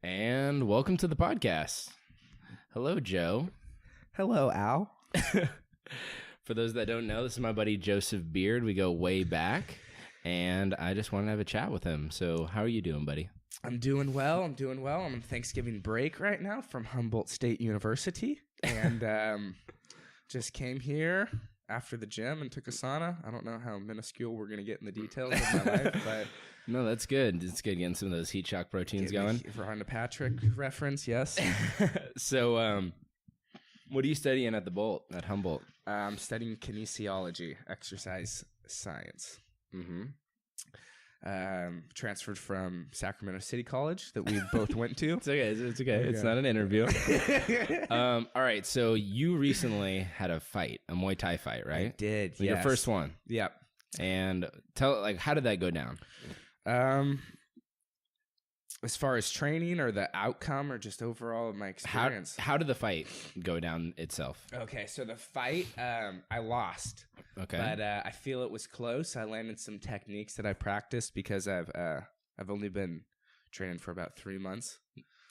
And welcome to the podcast. Hello, Joe. Hello, Al. For those that don't know, this is my buddy Joseph Beard. We go way back, and I just wanted to have a chat with him. So how are you doing, buddy? I'm doing well. I'm on Thanksgiving break right now from Humboldt State University, and just came here after the gym and took a sauna. I don't know how minuscule we're going to get in the details of my life, but... No, that's good. It's good getting some of those heat shock proteins going. If we're on the Patrick reference, yes. So, what are you studying at the Bolt, at Humboldt? I'm studying kinesiology, exercise science. Transferred from Sacramento City College that we both went to. It's okay. It's not an interview. All right. So you recently had a fight, a Muay Thai fight, right? I did. Your first one. Yep. And how did that go down? As far as training or the outcome or just overall of my experience. How did the fight go down itself? Okay, so the fight, I lost. Okay. But I feel it was close. I landed some techniques that I practiced because I've only been training for about 3 months.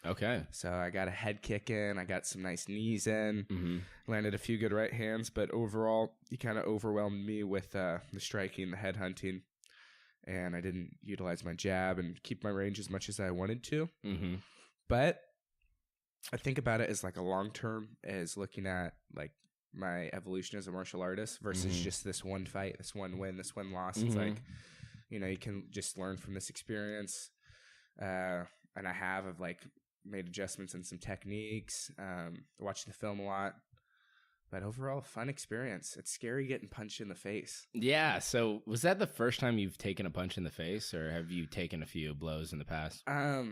Okay. So I got a head kick in. I got some nice knees in. Landed a few good right hands. But overall, he kind of overwhelmed me with the striking, the head hunting. And I didn't utilize my jab and keep my range as much as I wanted to. But I think about it as like a long term, as looking at like my evolution as a martial artist versus just this one fight, this one win, this one loss. It's like, you can just learn from this experience. And I have like made adjustments in some techniques, watched the film a lot. But overall, fun experience. It's scary getting punched in the face. Yeah. So was that the first time you've taken a punch in the face, or have you taken a few blows in the past? I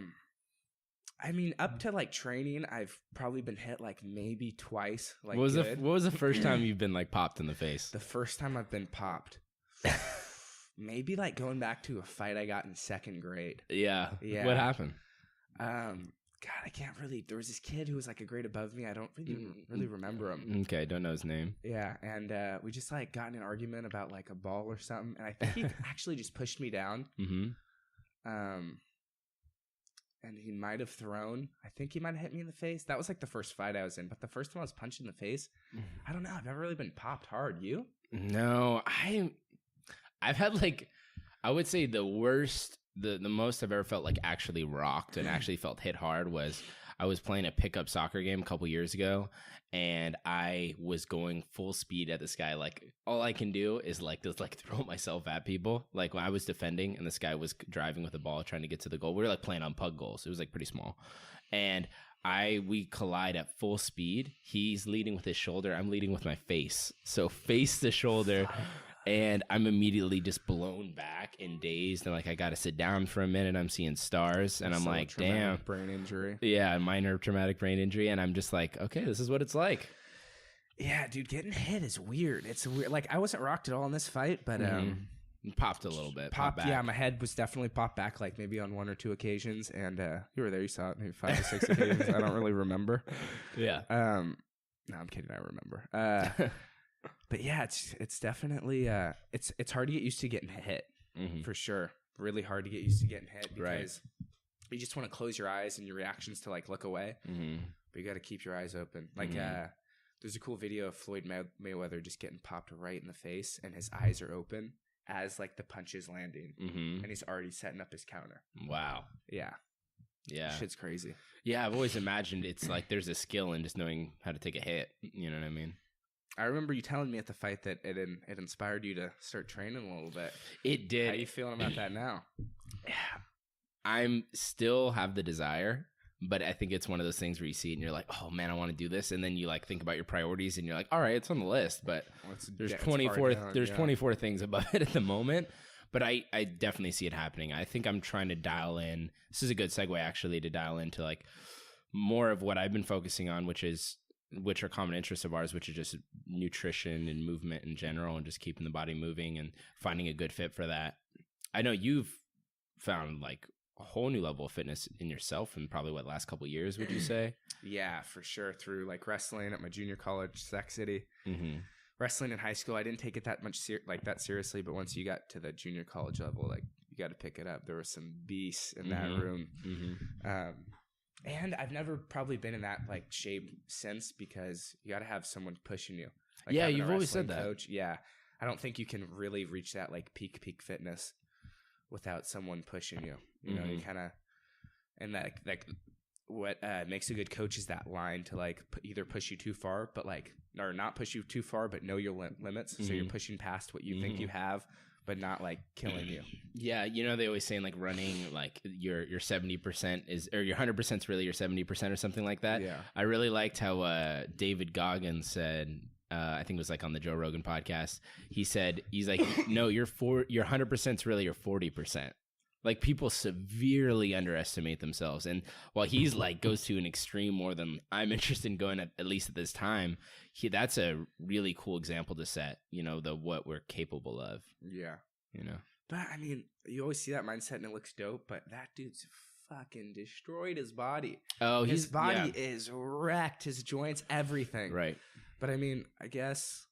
mean, up to like training, I've probably been hit like maybe twice. Like, what was the first time you've been like popped in the face? The first time I've been popped, maybe like going back to a fight I got in second grade. Yeah. What happened? God, I can't really. There was this kid who was like a grade above me. I don't really remember him. Okay, don't know his name. Yeah, and we just like got in an argument about like a ball or something, and I think he actually just pushed me down. And he might have thrown. I think he might have hit me in the face. That was like the first fight I was in, but the first time I was punched in the face, I don't know. I've never really been popped hard. You? No, I've had like, I would say the worst. The most I've ever felt like actually rocked and actually felt hit hard was I was playing a pickup soccer game a couple years ago, and I was going full speed at this guy. Like, all I can do is just throw myself at people. Like, when I was defending and this guy was driving with the ball trying to get to the goal. We were like playing on pug goals. It was like pretty small. And we collide at full speed. He's leading with his shoulder. I'm leading with my face. So face to shoulder. And I'm immediately just blown back and dazed. And like, I got to sit down for a minute. I'm seeing stars. And I'm like, damn. Brain injury. Yeah, minor traumatic brain injury. And I'm just like, okay, this is what it's like. Yeah, dude, getting hit is weird. It's weird. Like, I wasn't rocked at all in this fight, but popped a little bit. Popped back. Yeah, my head was definitely popped back, like maybe on 1 or 2 occasions. And you were there. You saw it maybe 5 or 6 occasions. I don't really remember. Yeah. No, I'm kidding. I remember. But yeah, it's definitely it's hard to get used to getting hit for sure. Really hard to get used to getting hit because you just want to close your eyes and your reactions to like look away, but you got to keep your eyes open. Like there's a cool video of Floyd Mayweather just getting popped right in the face, and his eyes are open as like the punch is landing, and he's already setting up his counter. Wow. Yeah. Shit's crazy. Yeah, I've always imagined it's like there's a skill in just knowing how to take a hit. You know what I mean? I remember you telling me at the fight that it inspired you to start training a little bit. It did. How are you feeling about that now? Yeah. I'm still have the desire, but I think it's one of those things where you see it and you're like, oh man, I want to do this. And then you like think about your priorities and you're like, all right, it's on the list, but there's 24 things above it at the moment. But I definitely see it happening. I think I'm trying to dial in. This is a good segue actually to dial into like more of what I've been focusing on, which are common interests of ours, which is just nutrition and movement in general and just keeping the body moving and finding a good fit for that. I know you've found like a whole new level of fitness in yourself in probably the last couple of years, would you say? Yeah, for sure. Through like wrestling at my junior college, Sac City. Wrestling in high school, I didn't take it that much that seriously, but once you got to the junior college level, like you got to pick it up. There were some beasts in that room. And I've never probably been in that like shape since, because you got to have someone pushing you. Like Yeah, having a you've always said wrestling that. coach. Yeah. I don't think you can really reach that like peak fitness without someone pushing you. You know, you kind of, and like what makes a good coach is that line to like either push you too far, but like, or not push you too far, but know your limits. So you're pushing past what you think you have, but not like killing you. Yeah, you know, they always say like running, like your 70% is, or your 100% is really your 70% or something like that. Yeah. I really liked how David Goggins said, I think it was like on the Joe Rogan podcast. He's like, no, your 100% is really your 40%. Like people severely underestimate themselves, and while he's like goes to an extreme more than I'm interested in going at least at this time, that's a really cool example to set. You know, what we're capable of. Yeah. You know, but I mean, you always see that mindset and it looks dope, but that dude's fucking destroyed his body. Oh, his body is wrecked, his joints, everything. Right. But I mean, I guess.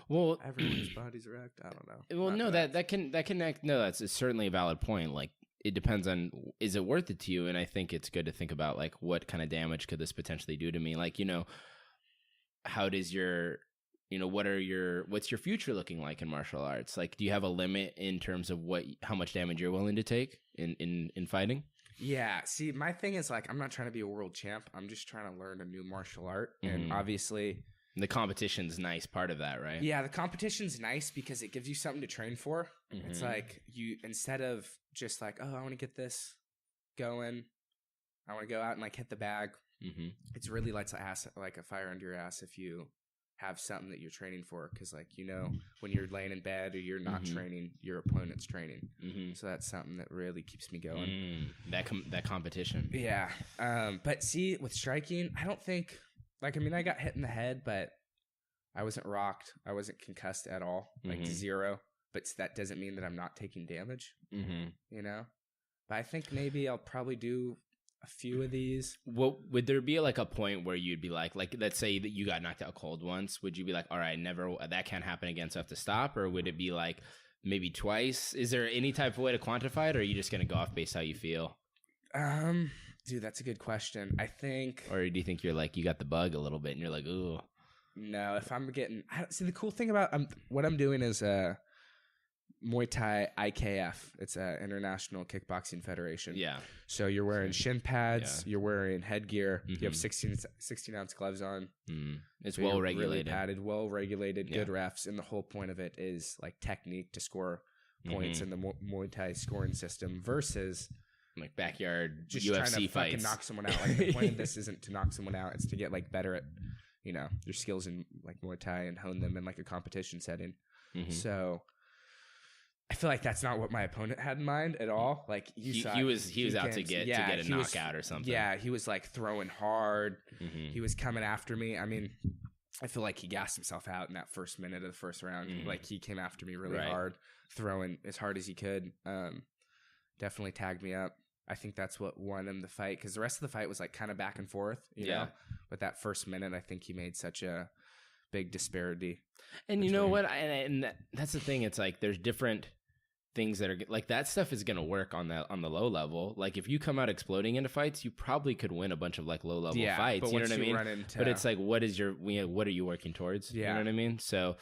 Well, everyone's body's wrecked. I don't know. Well, no, that can connect. No, that's certainly a valid point. Like, it depends on, is it worth it to you? And I think it's good to think about like, what kind of damage could this potentially do to me? Like, you know, how does your, you know, what's your future looking like in martial arts? Like, do you have a limit in terms of how much damage you're willing to take in fighting? Yeah. See, my thing is like, I'm not trying to be a world champ. I'm just trying to learn a new martial art, and obviously. The competition's nice part of that, right? Yeah, the competition's nice because it gives you something to train for. It's like you, instead of just like, oh, I want to get this going, I want to go out and like hit the bag. It's really like a fire under your ass if you have something that you're training for, because like, you know, when you're laying in bed or you're not training, your opponent's training. So that's something that really keeps me going. That competition. Yeah. But see, with striking, I don't think. Like, I mean, I got hit in the head, but I wasn't rocked. I wasn't concussed at all, like zero. But that doesn't mean that I'm not taking damage, you know? But I think maybe I'll probably do a few of these. Well, would there be like a point where you'd be like, let's say that you got knocked out cold once. Would you be like, all right, never, that can't happen again, so I have to stop? Or would it be like maybe twice? Is there any type of way to quantify it, or are you just going to go off based how you feel? Dude, that's a good question. I think. Or do you think you're like, you got the bug a little bit and you're like, ooh. No, if I'm getting. See, the cool thing about what I'm doing is Muay Thai IKF. It's an International Kickboxing Federation. Yeah. So you're wearing shin pads, you're wearing headgear, you have 16 ounce gloves on. It's so well regulated. Really padded, well regulated, good refs. And the whole point of it is like technique to score points in the Muay Thai scoring system versus. Like backyard just UFC trying to fights. Fucking knock someone out. Like the point of this isn't to knock someone out; it's to get like better at, you know, your skills in like Muay Thai and hone them in like a competition setting. So, I feel like that's not what my opponent had in mind at all. Like he was out to get a knockout or something. Yeah, he was like throwing hard. He was coming after me. I mean, I feel like he gassed himself out in that first minute of the first round. Like he came after me really hard, throwing as hard as he could. Definitely tagged me up. I think that's what won him the fight, because the rest of the fight was like kind of back and forth, you know? But that first minute, I think he made such a big disparity. And you know what? That's the thing. It's like there's different things that are like that stuff is going to work on the low level. Like if you come out exploding into fights, you probably could win a bunch of like low level fights. You know what I mean? But it's like, what are you working towards? Yeah. You know what I mean? So.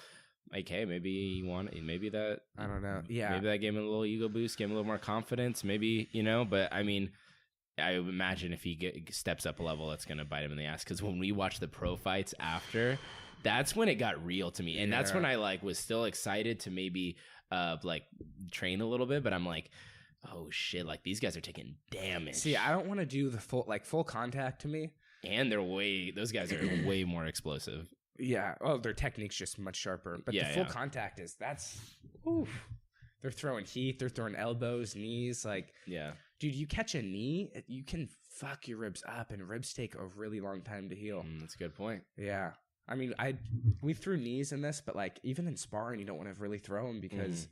Like, hey, maybe that, I don't know. Yeah. Maybe that gave him a little ego boost, gave him a little more confidence, maybe, you know, but I mean, I imagine if he steps up a level, that's going to bite him in the ass. Cause when we watched the pro fights after, that's when it got real to me. And that's when I like was still excited to maybe, like train a little bit, but I'm like, oh shit, like these guys are taking damage. See, I don't want to do the full contact to me. And those guys are way more explosive. Yeah. Oh, their technique's just much sharper. But the full contact they're throwing heat. They're throwing elbows, knees. Like, dude, you catch a knee, you can fuck your ribs up, and ribs take a really long time to heal. That's a good point. Yeah. I mean, we threw knees in this, but like even in sparring, you don't want to really throw them because,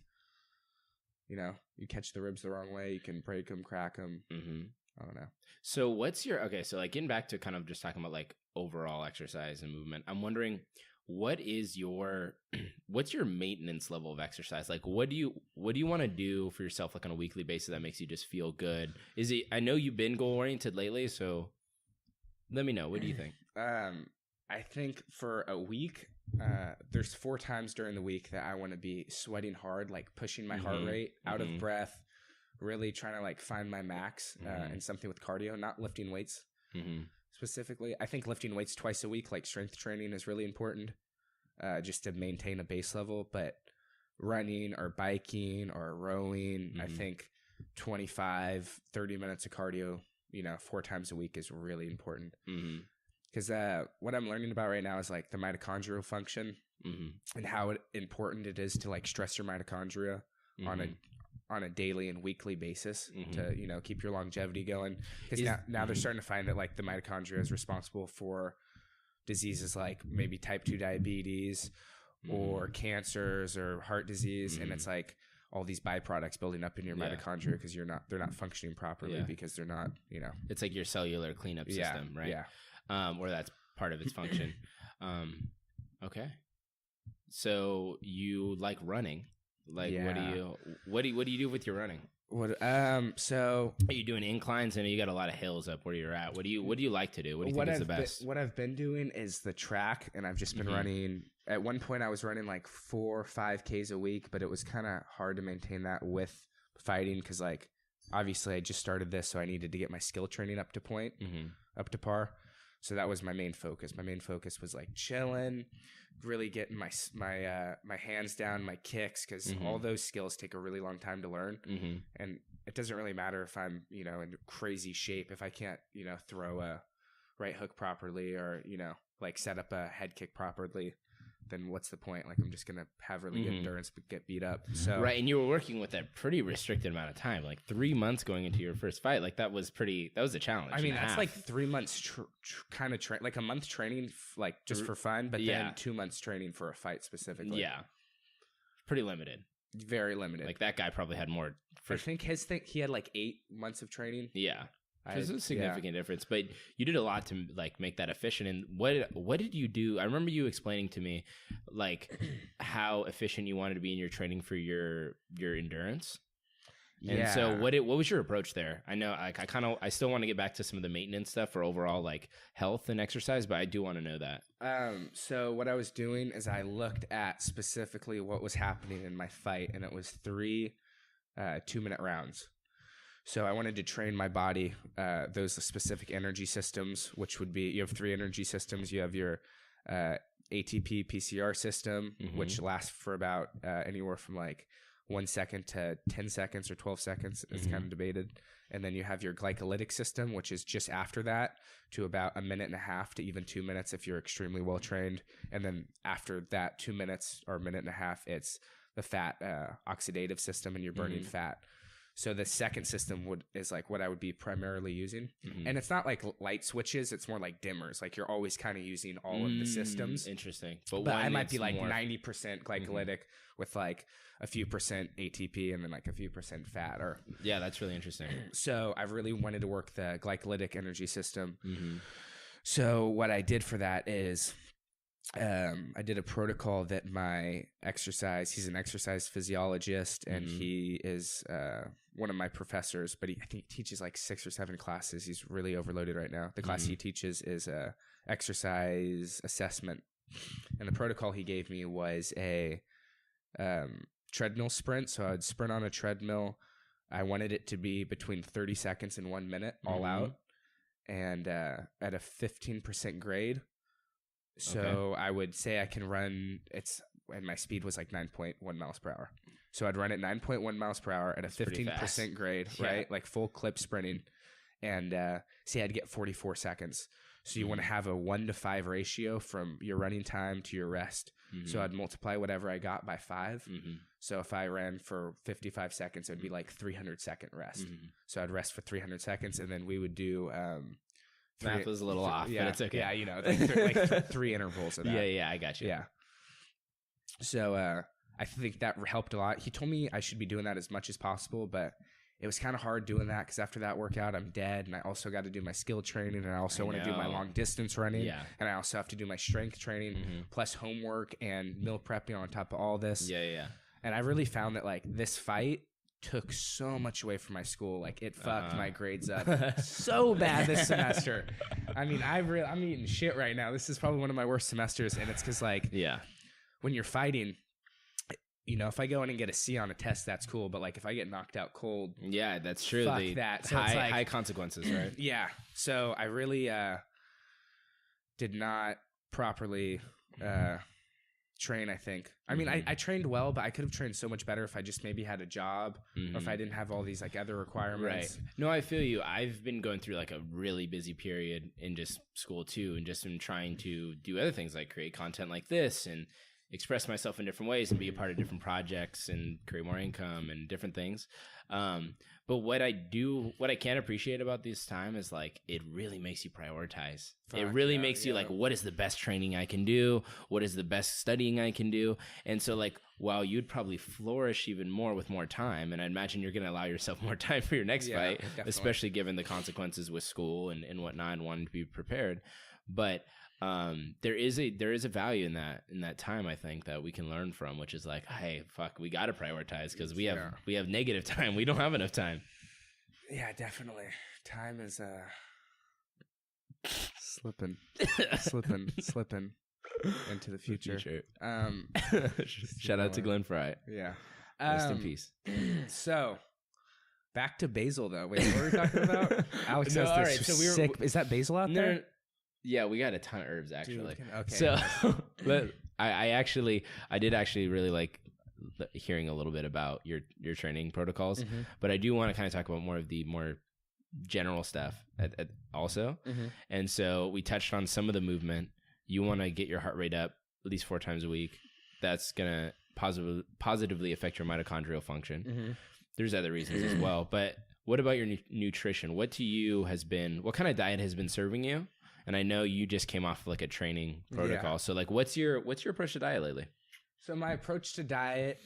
you know, you catch the ribs the wrong way. You can break them, crack them. I don't know. So so like getting back to kind of just talking about like overall exercise and movement, I'm wondering what's your maintenance level of exercise? Like what do you want to do for yourself like on a weekly basis that makes you just feel good? Is it, I know you've been goal oriented lately, so Let me know. What do you think? I think for a week, there's 4 times during the week that I want to be sweating hard, like pushing my heart rate, out of breath, really trying to like find my max and something with cardio, not lifting weights specifically. I think lifting weights twice a week, like strength training, is really important just to maintain a base level. But running or biking or rowing, I think 25, 30 minutes of cardio, 4 times a week is really important. Because what I'm learning about right now is like the mitochondrial function and how important it is to like stress your mitochondria on a daily and weekly basis to keep your longevity going. Because now they're starting to find that like the mitochondria is responsible for diseases like maybe type 2 diabetes or cancers or heart disease, and it's like all these byproducts building up in your mitochondria because they're not functioning properly because they're not it's like your cellular cleanup system, right? Or that's part of its function. Okay. So you like running? Like, what do you do with your running? So are you doing inclines? I know you got a lot of hills up where you're at. What do you like to do? What do you think is the best? What I've been doing is the track, and I've just been running. At one point, I was running like 4 or 5 Ks a week, but it was kind of hard to maintain that with fighting because, like, obviously I just started this, so I needed to get my skill training up to point, up to par. So that was my main focus. My main focus was like chilling, really getting my hands down, my kicks, because all those skills take a really long time to learn. And it doesn't really matter if I'm, in crazy shape. If I can't, throw a right hook properly or, like set up a head kick properly, then what's the point? Like, I'm just going to have really good endurance but get beat up. So right, and you were working with a pretty restricted amount of time, like 3 months going into your first fight. Like, that was a challenge. I mean, that's like 3 months like a month training, like just for fun, but then 2 months training for a fight specifically. Yeah. Pretty limited. Very limited. Like, that guy probably had more. I think he had like 8 months of training. Yeah. There's a significant difference, but you did a lot to like make that efficient. And what did you do? I remember you explaining to me like how efficient you wanted to be in your training for your endurance. Yeah. And so what was your approach there? I know I still want to get back to some of the maintenance stuff for overall like health and exercise, but I do want to know that. So what I was doing is I looked at specifically what was happening in my fight, and it was 3 2-minute rounds. So I wanted to train my body, those specific energy systems, which would be, you have 3 energy systems. You have your ATP PCR system, which lasts for about anywhere from like 1 second to 10 seconds or 12 seconds. It's kind of debated. And then you have your glycolytic system, which is just after that to about 1.5 minutes to even 2 minutes if you're extremely well trained. And then after that 2 minutes or 1.5 minutes, it's the fat oxidative system, and you're burning fat. So the second system is like what I would be primarily using. And it's not like light switches. It's more like dimmers. Like, you're always kind of using all of the systems. Interesting. But I might be like 90% glycolytic with like a few percent ATP and then like a few percent fat. Yeah, that's really interesting. So I really wanted to work the glycolytic energy system. So what I did for that is I did a protocol that he's an exercise physiologist, and he is one of my professors, but I think he teaches like 6 or 7 classes. He's really overloaded right now. The class he teaches is exercise assessment. And the protocol he gave me was a treadmill sprint. So I would sprint on a treadmill. I wanted it to be between 30 seconds and 1 minute all out, and at a 15% grade. So I would say I can run, and my speed was like 9.1 miles per hour. So I'd run at 9.1 miles per hour at a 15% grade, right? Like full clip sprinting. And say I'd get 44 seconds. So you want to have a 1-to-5 ratio from your running time to your rest. So I'd multiply whatever I got by 5. So if I ran for 55 seconds, it would be like 300-second rest. So I'd rest for 300 seconds, and then we would do... math was a little off, but it's okay. Yeah, like 3 intervals of that. Yeah, I got you. Yeah. So I think that helped a lot. He told me I should be doing that as much as possible, but it was kind of hard doing that because after that workout, I'm dead, and I also got to do my skill training, and I also want to do my long distance running, and I also have to do my strength training, plus homework and meal prepping on top of all this. Yeah. And I really found that like this fight took so much away from my school. Like, it fucked my grades up so bad this semester. I mean, I'm eating shit right now. This is probably one of my worst semesters, and it's because, like, when you're fighting, you know, if I go in and get a C on a test, that's cool. But, like, if I get knocked out cold, that's true. Fuck that. So it's like, high consequences, right? Yeah. So I really did not properly train, I think. I mean, I trained well, but I could have trained so much better if I just maybe had a job or if I didn't have all these, like, other requirements. Right. No, I feel you. I've been going through, like, a really busy period in just school, too, and just in trying to do other things like create content like this and express myself in different ways and be a part of different projects and create more income and different things. But what I can appreciate about this time is, like, it really makes you prioritize. It really makes you like, what is the best training I can do? What is the best studying I can do? And so, like, while you'd probably flourish even more with more time, and I imagine you're going to allow yourself more time for your next fight, definitely. Especially given the consequences with school and whatnot, and wanting to be prepared. But there is a value in that time, I think, that we can learn from, which is like, hey, fuck, we got to prioritize because we have negative time. We don't have enough time. Yeah, definitely. Time is slipping into the future. Shout out to Glenn Fry. Yeah. Rest in peace. So back to basil, though. Wait, what were we talking about? Alex says this sick. Is that basil out there? Yeah, we got a ton of herbs, actually. Dude, okay. So, but I did actually really like hearing a little bit about your training protocols, but I do want to kind of talk about more of the more general stuff also. And so we touched on some of the movement. You want to get your heart rate up at least 4 times a week. That's going to positively affect your mitochondrial function. There's other reasons as well, but what about your nutrition? What kind of diet has been serving you? And I know you just came off like a training protocol. Yeah. So, like, what's your approach to diet lately? So my approach to diet,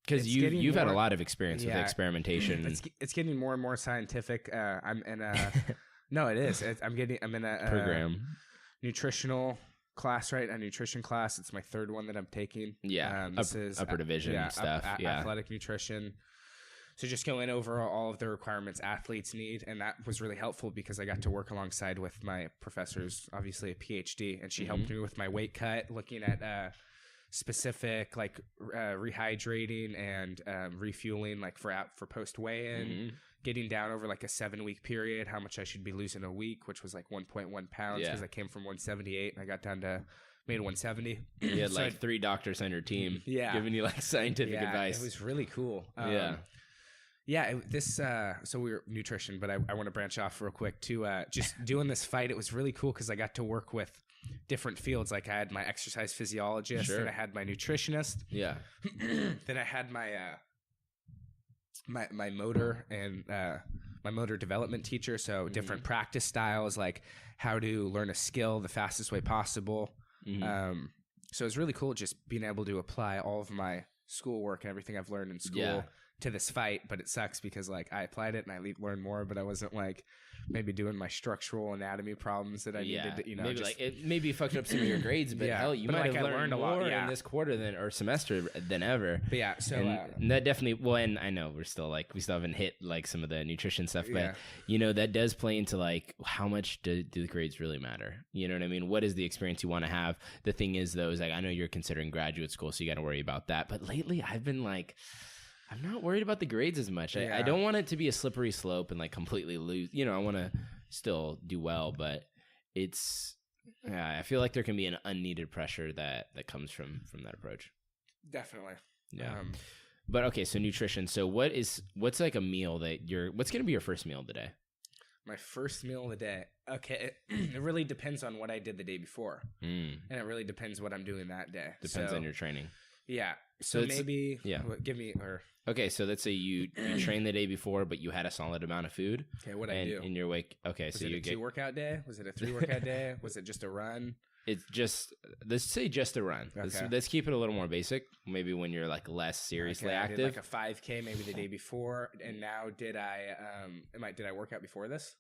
because you've had a lot of experience with experimentation. It's getting more and more scientific. I'm in a no, it is. I'm in a program nutritional class, right? A nutrition class. It's my 3rd one that I'm taking. Yeah, this is upper division stuff. Athletic nutrition. So just going over all of the requirements athletes need, and that was really helpful because I got to work alongside with my professors, obviously a PhD, and she helped me with my weight cut, looking at specific, like, rehydrating and refueling, like, for post weigh-in, getting down over like a 7-week period, how much I should be losing a week, which was like 1.1 pounds because I came from 178 and I got down to made 170. You had like 3 doctors on your team giving you like scientific advice. It was really cool. So we were nutrition, but I want to branch off real quick to just doing this fight. It was really cool because I got to work with different fields. Like, I had my exercise physiologist, then I had my nutritionist. Yeah. Then I had my my motor and my motor development teacher. So different practice styles, like how to learn a skill the fastest way possible. So it was really cool just being able to apply all of my schoolwork and everything I've learned in school to this fight. But it sucks because, like, I applied it and I learned more, but I wasn't like maybe doing my structural anatomy problems that I needed to, maybe like it maybe fucked up some of your grades, but hell, you might have learned a lot in this quarter or semester than ever. But so and that definitely, and I know we still haven't hit like some of the nutrition stuff, but that does play into like how much do the grades really matter? You know what I mean? What is the experience you want to have? The thing is, though, is like, I know you're considering graduate school, so you got to worry about that. But lately, I've been like, I'm not worried about the grades as much. I don't want it to be a slippery slope and like completely lose. I want to still do well, but I feel like there can be an unneeded pressure that comes from that approach. Definitely. Yeah. But okay, so nutrition. So what's like a meal what's going to be your first meal of the day? My first meal of the day. Okay. It really depends on what I did the day before. And it really depends what I'm doing that day. Depends on your training. Yeah. So maybe give me okay, so let's say you trained the day before, but you had a solid amount of food. Okay, what'd I do? In your wake. Okay, was it a 2-workout day? Was it a 3-workout day? Was it just a run? It's just, let's say just a run. Okay. Let's keep it a little more basic. Maybe when you're like less seriously active. I did like a 5K maybe the day before. And now did I work out before this?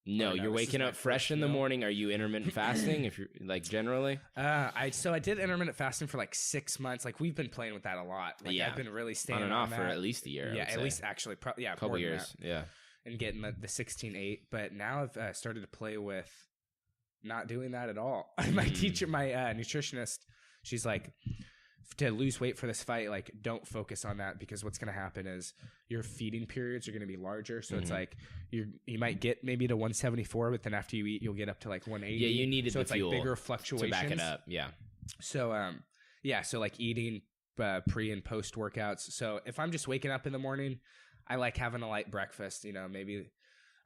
No, you're waking up fresh in the morning. Are you intermittent fasting? If you're like generally, I did intermittent fasting for like 6 months. Like we've been playing with that a lot. Like I've been really staying on and off that. for at least a year. Yeah, at least actually, a couple years. Yeah, and getting the 16-8. But now I've started to play with not doing that at all. My teacher, my nutritionist, she's like, to lose weight for this fight, like don't focus on that, because what's going to happen is your feeding periods are going to be larger. So it's like you might get maybe to 174, but then after you eat, you'll get up to like 180. Yeah, you needed so the it's fuel like bigger fluctuations to back it up. Yeah. So so like eating pre and post workouts. So if I'm just waking up in the morning, I like having a light breakfast. You know, maybe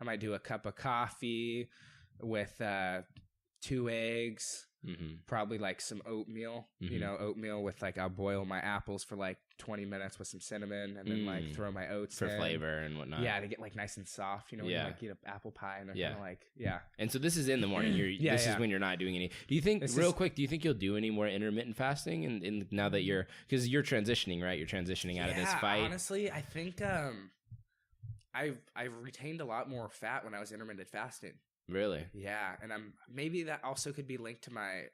I might do a cup of coffee with 2 eggs. Probably like some oatmeal, you know, oatmeal with like, I'll boil my apples for like 20 minutes with some cinnamon, and then like throw my oats for in. Flavor and whatnot. Yeah, to get like nice and soft, you know, when you like eat an apple pie and they're kind of like, And so this is in the morning. This is when you're not doing any. Do you think, quick, do you think you'll do any more intermittent fasting in now that because you're transitioning, right? You're transitioning out of this fight. Honestly, I think I've retained a lot more fat when I was intermittent fasting. Really? Yeah, and maybe that also could be linked to my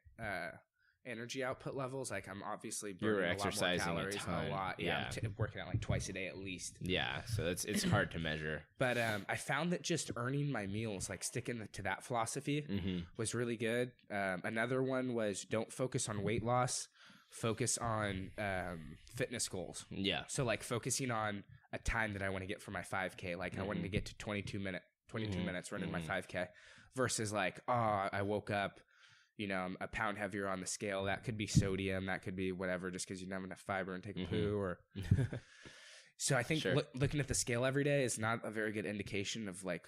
energy output levels. Like I'm obviously burning a lot more calories a lot. Yeah, I'm working out like twice a day at least. Yeah, so it's hard to measure. But I found that just earning my meals, like sticking to that philosophy, was really good. Another one was don't focus on weight loss, focus on fitness goals. Yeah. So like focusing on a time that I want to get for my 5K. Like I wanted to get to 22 minutes running my 5K, versus like, I woke up, you know, I'm a pound heavier on the scale. That could be sodium, that could be whatever, just because you don't have enough fiber and take a poo or. So I think looking at the scale every day is not a very good indication of like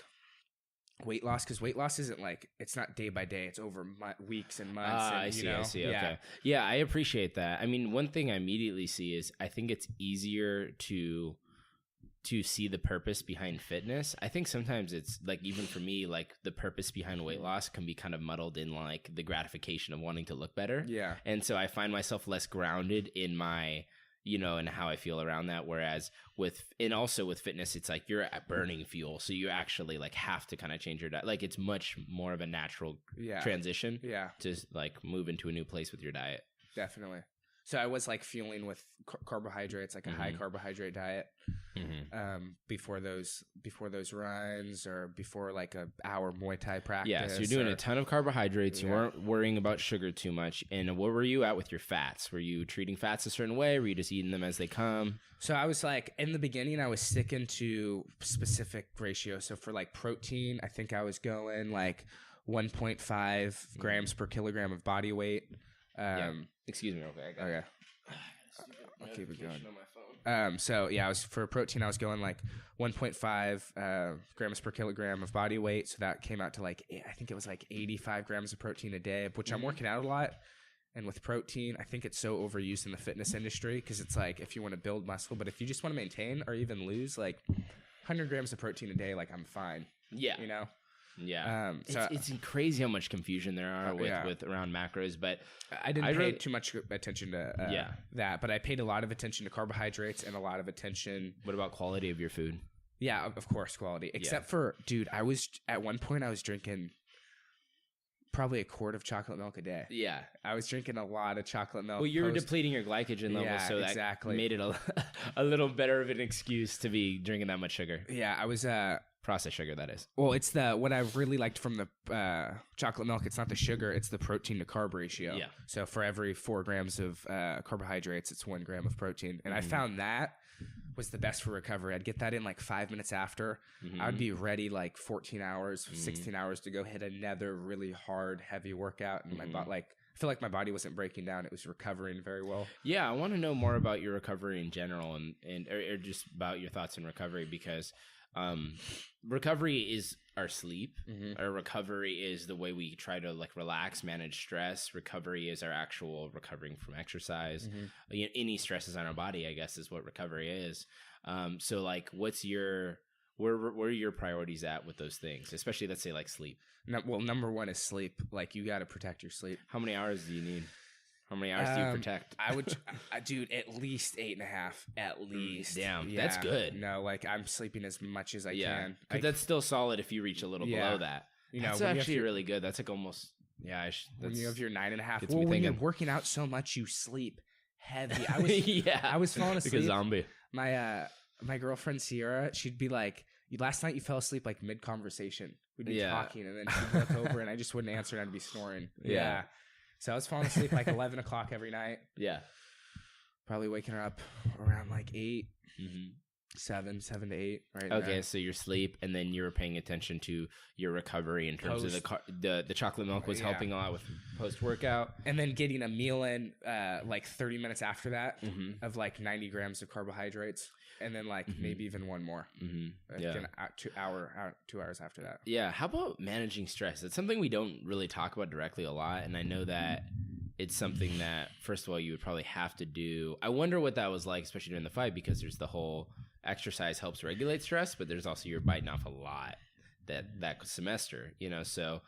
weight loss, because weight loss isn't like, it's not day by day, it's over weeks and months. I see. Okay. Yeah, I appreciate that. I mean, one thing I immediately see is I think it's easier to see the purpose behind fitness. I think sometimes it's like, even for me, like the purpose behind weight loss can be kind of muddled in like the gratification of wanting to look better. Yeah. And so I find myself less grounded in my, you know, and how I feel around that. Whereas also with fitness, it's like you're at burning fuel. So you actually like have to kind of change your diet. Like it's much more of a natural transition to like move into a new place with your diet. Definitely. So I was like fueling with carbohydrates, like a high carbohydrate diet, before those runs or before like a hour Muay Thai practice. Yeah, so you're doing a ton of carbohydrates. You weren't worrying about sugar too much. And what were you at with your fats? Were you treating fats a certain way? Were you just eating them as they come? So I was like, in the beginning, I was sticking to specific ratios. So for like protein, I think I was going like 1.5 grams per kilogram of body weight. Excuse me real quick. Okay. I'll keep it going. So yeah, for protein, I was going like 1.5 grams per kilogram of body weight. So that came out to like, I think it was like 85 grams of protein a day, which I'm working out a lot. And with protein, I think it's so overused in the fitness industry, because it's like, if you want to build muscle, but if you just want to maintain or even lose, like 100 grams of protein a day, like I'm fine. Yeah. You know? Yeah, so it's crazy how much confusion there are with around macros, but I didn't pay too much attention to that, but I paid a lot of attention to carbohydrates and a lot of attention. What about quality of your food? Yeah, of course, quality. Except for, dude, at one point I was drinking probably a quart of chocolate milk a day. Yeah, I was drinking a lot of chocolate milk. Well, you were depleting your glycogen levels, so that made it a little better of an excuse to be drinking that much sugar. Yeah, I was processed sugar, that is. Well, it's what I really liked from the chocolate milk. It's not the sugar; it's the protein to carb ratio. Yeah. So for every 4 grams of carbohydrates, it's 1 gram of protein, and I found that was the best for recovery. I'd get that in like 5 minutes after. I'd be ready like 14 hours, 16 hours to go hit another really hard, heavy workout, and my body, like, I feel like my body wasn't breaking down; it was recovering very well. Yeah, I want to know more about your recovery in general, or just about your thoughts on recovery, because recovery is our sleep. Our recovery is the way we try to like relax, manage stress. Recovery is our actual recovering from exercise. Any stresses on our body, I guess, is what recovery is. So like, where are your priorities at with those things, especially, let's say, like sleep? Well, number one is sleep. Like, you got to protect your sleep. How many hours do you need? How many hours do you protect? I would, dude, at least 8.5. At least. Damn, that's good. No, like I'm sleeping as much as I can. Because that's still solid if you reach a little below that. You know, that's actually really good. That's like almost, when you have your 9.5. Well, when you're working out so much, you sleep heavy. I was falling asleep. Like a zombie. My girlfriend Sierra, she'd be like, last night you fell asleep like mid conversation. We'd be talking, and then she'd look over, and I just wouldn't answer, and I'd be snoring. Yeah. So I was falling asleep like 11 o'clock every night. Yeah. Probably waking her up around like 8, 7 to 8. Right. Okay, so your sleep, and then you were paying attention to your recovery in terms of the chocolate milk was helping a lot with post workout, and then getting a meal in like 30 minutes after that of like 90 grams of carbohydrates. And then, like, maybe even one more. Like 2 hours after that. Yeah. How about managing stress? It's something we don't really talk about directly a lot. And I know that it's something that, first of all, you would probably have to do. I wonder what that was like, especially during the fight, because there's the whole exercise helps regulate stress, but there's also you're biting off a lot that semester, you know? So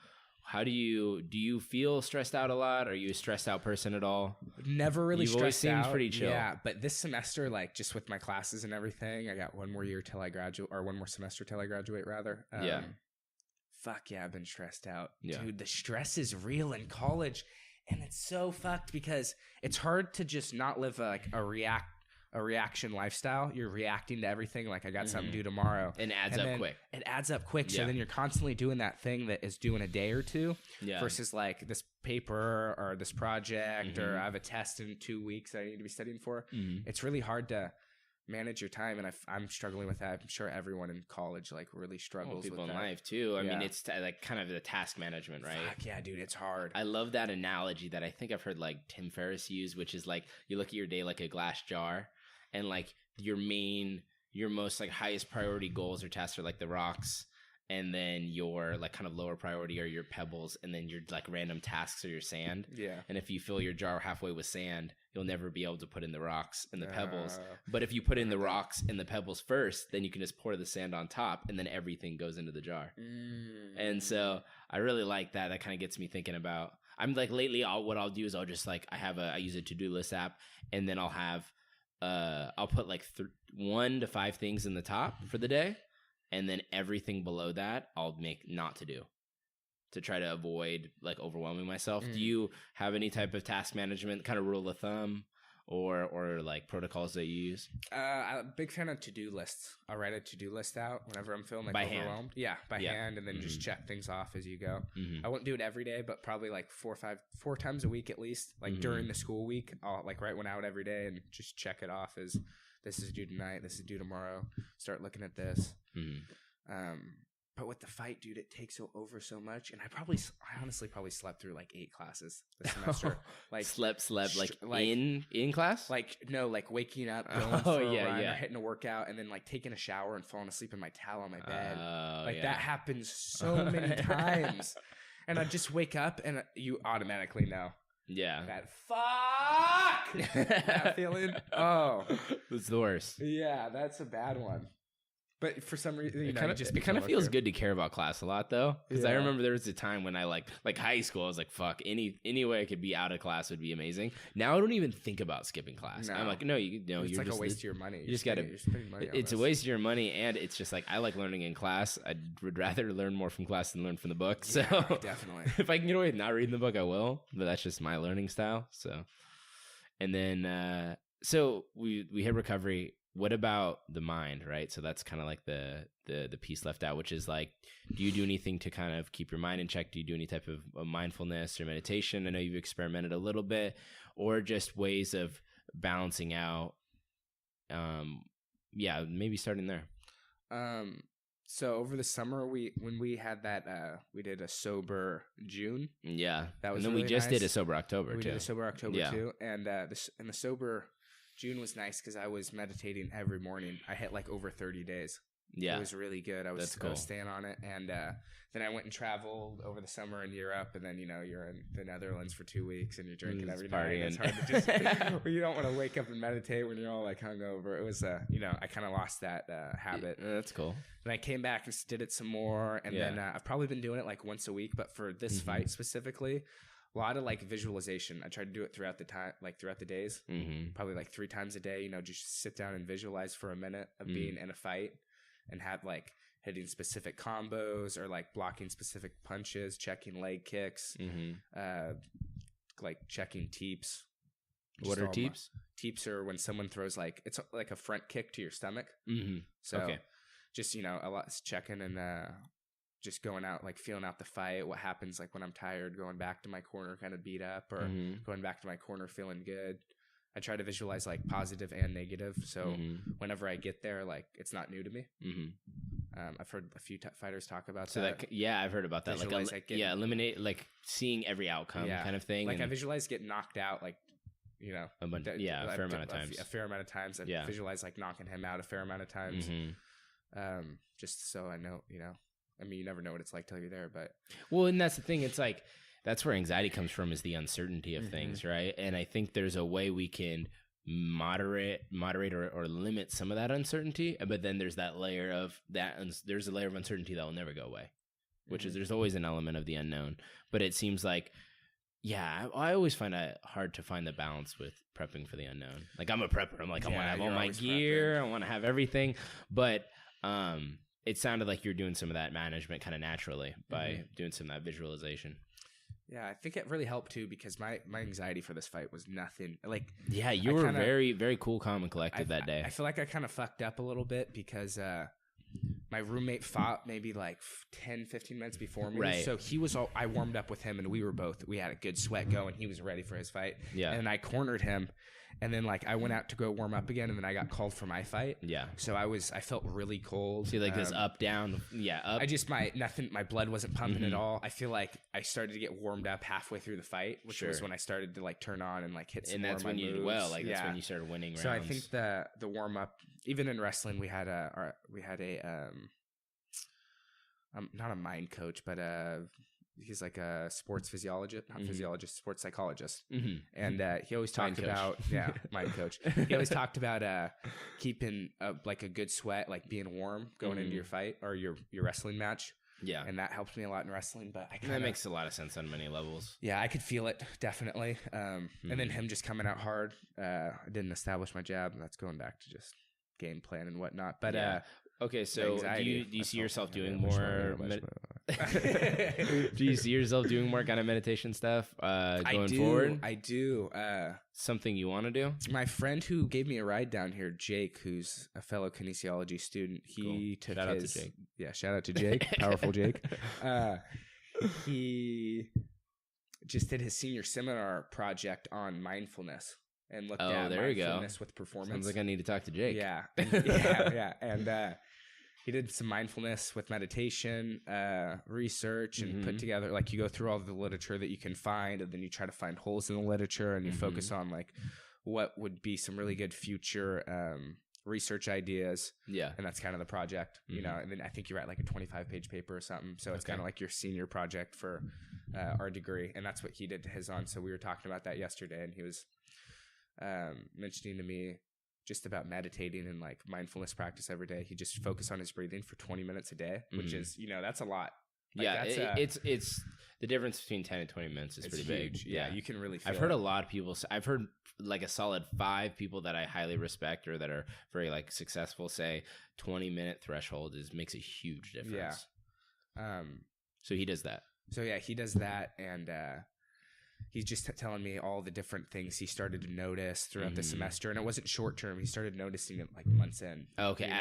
how do you feel stressed out a lot? Are you a stressed out person at all? Never really stressed out. You've always seemed pretty chill. Yeah, but this semester, like just with my classes and everything, I got one more year till I graduate, or one more semester till I graduate, rather. Fuck yeah, I've been stressed out. Yeah. Dude, the stress is real in college, and it's so fucked because it's hard to just not live a reaction lifestyle. You're reacting to everything. Like, I got something due tomorrow. And adds up quick. It adds up quick. So then you're constantly doing that thing that is due in a day or two versus like this paper or this project or I have a test in 2 weeks that I need to be studying for. It's really hard to manage your time. And I'm struggling with that. I'm sure everyone in college like really struggles with that. People in life too. I mean, it's like kind of the task management, right? Fuck yeah, dude. It's hard. I love that analogy that I think I've heard like Tim Ferriss use, which is like you look at your day like a glass jar. And like your most like highest priority goals or tasks are like the rocks, and then your like kind of lower priority are your pebbles, and then your like random tasks are your sand. Yeah. And if you fill your jar halfway with sand, you'll never be able to put in the rocks and the pebbles. But if you put in the rocks and the pebbles first, then you can just pour the sand on top, and then everything goes into the jar. And so I really like that. That kind of gets me thinking about. I'm like lately, what I'll do is I'll just like I use a to-do list app, and then I'll have. I'll put like 1 to 5 things in the top for the day, and then everything below that I'll make not to do to try to avoid like overwhelming myself. Do you have any type of task management kind of rule of thumb or like protocols that you use? I'm a big fan of to-do lists. I'll write a to-do list out whenever I'm feeling like overwhelmed. Hand. Yeah, by hand, and then just check things off as you go. I won't do it every day, but probably like 4 times a week at least. Like during the school week, I'll like write one out every day and just check it off as this is due tonight, this is due tomorrow. Start looking at this. But with the fight, dude, it takes over so much. And I honestly probably slept through like 8 classes this semester. Like slept like in class? Like no, like waking up, going for a run, or hitting a workout, and then like taking a shower and falling asleep in my towel on my bed. That happens so many times. And I just wake up and you automatically know. Yeah. That fuck that feeling. Oh. It's the worst. Yeah, that's a bad one. But for some reason, it kind of feels good to care about class a lot, though. Because I remember there was a time when I like high school, I was like, fuck, any way I could be out of class would be amazing. Now I don't even think about skipping class. No. I'm like, no, it's like a waste of your money. You just got to. It's a waste of your money, and it's just like I like learning in class. I would rather learn more from class than learn from the book. So definitely, if I can get away with not reading the book, I will. But that's just my learning style. So, and then so we hit recovery. What about the mind, right? So that's kind of like the piece left out, which is like, do you do anything to kind of keep your mind in check? Do you do any type of mindfulness or meditation? I know you've experimented a little bit, or just ways of balancing out. Maybe starting there. So over the summer, when we had that, we did a sober June. Yeah, that was. And then really we just nice. did a sober October. We did a sober October too, and the sober June was nice because I was meditating every morning. I hit like over 30 days. Yeah. It was really good. I was staying on it. And then I went and traveled over the summer in Europe. And then, you're in the Netherlands for 2 weeks and you're drinking every night. It's hard to just, you don't want to wake up and meditate when you're all like hungover. It was, I kind of lost that habit. Yeah, that's cool. Then I came back and did it some more. And then I've probably been doing it like once a week. But for this fight specifically, a lot of like visualization. I try to do it throughout the time, like throughout the days, probably like 3 times a day, just sit down and visualize for a minute of being in a fight and have like hitting specific combos or like blocking specific punches, checking leg kicks, like checking teeps. What are teeps? Teeps are when someone throws like, it's like a front kick to your stomach. So just, a lot checking and just going out, like feeling out the fight, what happens like when I'm tired, going back to my corner kind of beat up, or going back to my corner feeling good. I try to visualize like positive and negative. So whenever I get there, like it's not new to me. I've heard a few fighters talk about that. I've heard about that. Eliminate, like seeing every outcome kind of thing. Like I visualize getting knocked out, like, a fair amount of times. A fair amount of times. I visualize like knocking him out a fair amount of times. Just so I know, I mean, you never know what it's like till you're there, but. Well, and that's the thing. It's like, that's where anxiety comes from, is the uncertainty of things, right? And I think there's a way we can moderate or limit some of that uncertainty, but then there's that layer of there's a layer of uncertainty that will never go away, which is there's always an element of the unknown. But it seems like, I always find it hard to find the balance with prepping for the unknown. Like I'm a prepper. I'm like, I want to have all my gear. Prepping. I want to have everything. But it sounded like you're doing some of that management kind of naturally by doing some of that visualization. Yeah, I think it really helped too, because my anxiety for this fight was nothing. Like, you were very, very cool, calm, and collected that day. I feel like I kind of fucked up a little bit because my roommate fought maybe like 10, 15 minutes before me. Right. So I warmed up with him and we had a good sweat going. He was ready for his fight. Yeah. And I cornered him. And then like I went out to go warm up again, and then I got called for my fight. Yeah. So I felt really cold. See, like this up, down, up. I just my blood wasn't pumping at all. I feel like I started to get warmed up halfway through the fight, which was when I started to like turn on and like hit some more of my moves. And that's when you started winning rounds. So I think the warm up, even in wrestling, we had a not a mind coach, but he's like a sports physiologist, not physiologist, sports psychologist. And he always talked about, mind coach. He always talked about keeping like a good sweat, like being warm going into your fight or your wrestling match. Yeah. And that helped me a lot in wrestling. But that makes a lot of sense on many levels. Yeah, I could feel it, definitely. And then him just coming out hard. I didn't establish my jab. That's going back to just game plan and whatnot. But okay, so do you see yourself doing more? Do you see yourself doing more kind of meditation stuff going forward? I do. Something you want to do? My friend who gave me a ride down here, Jake, who's a fellow kinesiology student, he took shout out to Jake. Yeah, shout out to Jake, powerful Jake. He just did his senior seminar project on mindfulness. And looked at mindfulness with performance. Sounds like I need to talk to Jake. Yeah. And he did some mindfulness with meditation, research, and put together, like you go through all the literature that you can find, and then you try to find holes in the literature, and you focus on like what would be some really good future research ideas. Yeah. And that's kind of the project, and then I think you write like a 25-page paper or something. So it's kind of like your senior project for our degree. And that's what he did his on. So we were talking about that yesterday, and he was mentioning to me just about meditating and like mindfulness practice every day. He just focused on his breathing for 20 minutes a day, which is, that's a lot. Like it's the difference between 10 and 20 minutes is pretty huge. Big. Yeah, you can really feel I've heard a lot of people say, I've heard like a solid 5 people that I highly respect or that are very like successful say 20-minute threshold makes a huge difference. Yeah. So he does that. So yeah, he does that, and he's just telling me all the different things he started to notice throughout the semester, and it wasn't short term. He started noticing it like months in. Okay,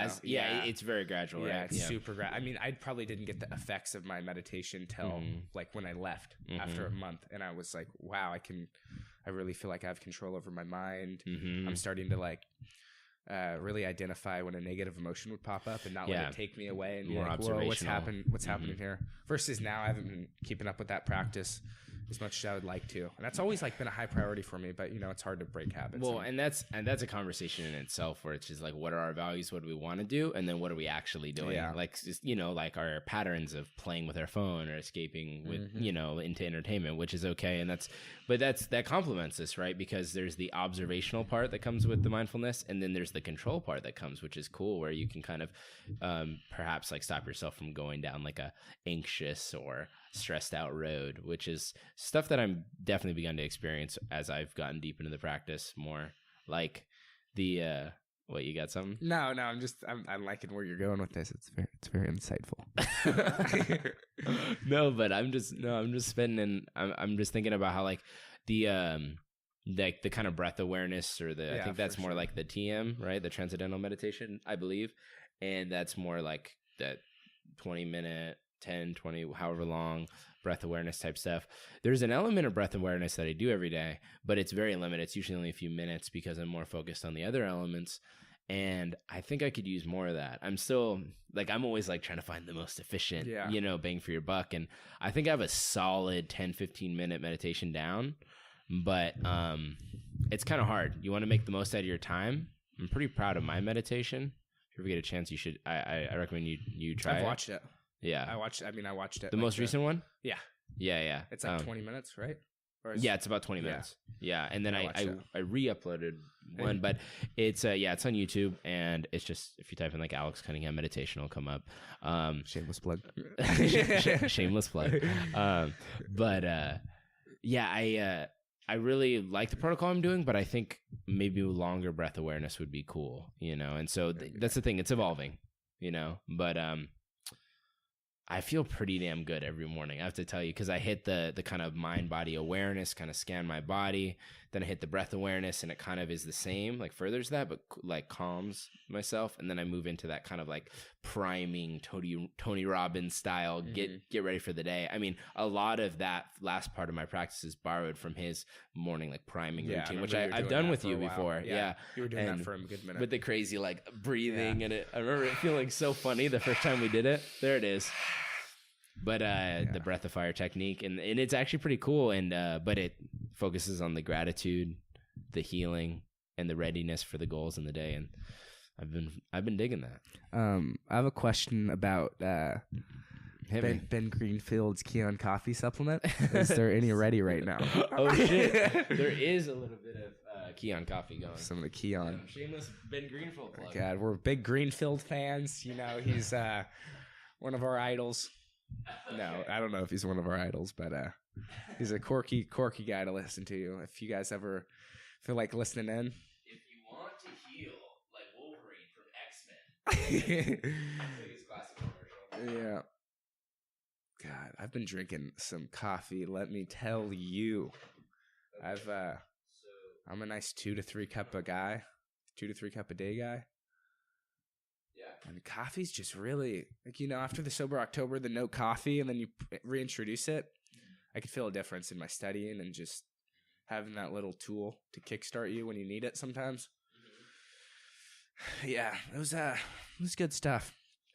it's very gradual. Yeah, right? It's super gradual. I mean, I probably didn't get the effects of my meditation till like when I left after a month, and I was like, wow, I really feel like I have control over my mind. I'm starting to like really identify when a negative emotion would pop up and not let it take me away and be more like, whoa, what's happening here? Versus now I haven't been keeping up with that practice as much as I would like to. And that's always like been a high priority for me, but it's hard to break habits. Well, and that's a conversation in itself where it's just like, what are our values? What do we want to do? And then what are we actually doing? Yeah. Like, just, like our patterns of playing with our phone or escaping with, into entertainment, which is okay. And that complements this, right? Because there's the observational part that comes with the mindfulness. And then there's the control part that comes, which is cool, where you can kind of perhaps like stop yourself from going down like a anxious or stressed out road, which is stuff that I'm definitely begun to experience as I've gotten deep into the practice more. Like the what, you got something? No, I'm liking where you're going with this. It's very insightful. No, but I'm just spending. I'm just thinking about how like the kind of breath awareness, or I think that's more like the TM, right? The transcendental meditation, I believe, and that's more like that 20-minute, 10, 20, however long breath awareness type stuff. There's an element of breath awareness that I do every day, but it's very limited. It's usually only a few minutes because I'm more focused on the other elements. And I think I could use more of that. I'm still like, I'm always like trying to find the most efficient, bang for your buck. And I think I have a solid 10, 15 minute meditation down, but it's kind of hard. You want to make the most out of your time. I'm pretty proud of my meditation. If you ever get a chance, you should, I recommend you try it. I've watched it. Yeah. I watched it. The most recent one? Yeah. Yeah. It's like 20 minutes, right? Yeah, it's about 20 minutes. Yeah. And then I re-uploaded one, but it's it's on YouTube, and it's just, if you type in like Alex Cunningham meditation, it'll come up. Shameless plug. Shameless plug. I really like the protocol I'm doing, but I think maybe longer breath awareness would be cool, and so that's the thing. It's evolving, but I feel pretty damn good every morning, I have to tell you, because I hit the kind of mind-body awareness, kind of scan my body. Then I hit the breath awareness, and it kind of is the same, like furthers that, but like calms myself. And then I move into that kind of like priming Tony Robbins style, get ready for the day. I mean, a lot of that last part of my practice is borrowed from his morning like priming routine, which I've done with you before. Yeah, you were doing that for a good minute with the crazy like breathing, and I remember it feeling so funny the first time we did it. There it is. But the breath of fire technique, and it's actually pretty cool, and but it focuses on the gratitude, the healing, and the readiness for the goals in the day, and I've been digging that. I have a question about Ben Greenfield's Keon coffee supplement. Is there any ready right now? Oh shit, there is a little bit of Keon coffee going. Some of the Keon. Shameless Ben Greenfield plug. God, we're big Greenfield fans. He's one of our idols. No, I don't know if he's one of our idols, but he's a quirky guy to listen to. If you guys ever feel like listening in. If you want to heal like Wolverine from X-Men. Biggest classic commercial. Yeah. God, I've been drinking some coffee, let me tell you. Okay. I'm a nice 2 to 3 cup a guy. 2 to 3 cup a day guy. Yeah. And coffee's just really, like, after the Sober October, the no coffee, and then you reintroduce it, I could feel a difference in my studying and just having that little tool to kickstart you when you need it sometimes. Mm-hmm. Yeah, it was good stuff.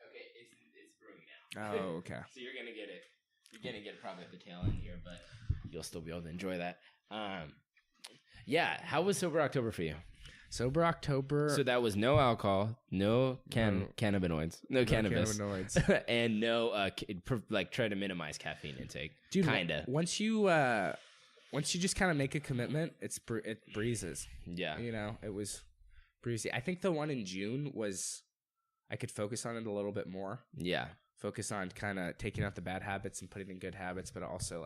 Okay, it's brewing now. Oh, okay. So you're going to get it. You're going to get it probably at the tail end here, but you'll still be able to enjoy that. Yeah, how was Sober October for you? Sober October. So that was no alcohol, no cannabinoids, no cannabis, and no try to minimize caffeine intake. Dude, kinda. Once you just kind of make a commitment, it breezes. Yeah, it was breezy. I think the one in June was I could focus on it a little bit more. Yeah, focus on kind of taking out the bad habits and putting in good habits, but also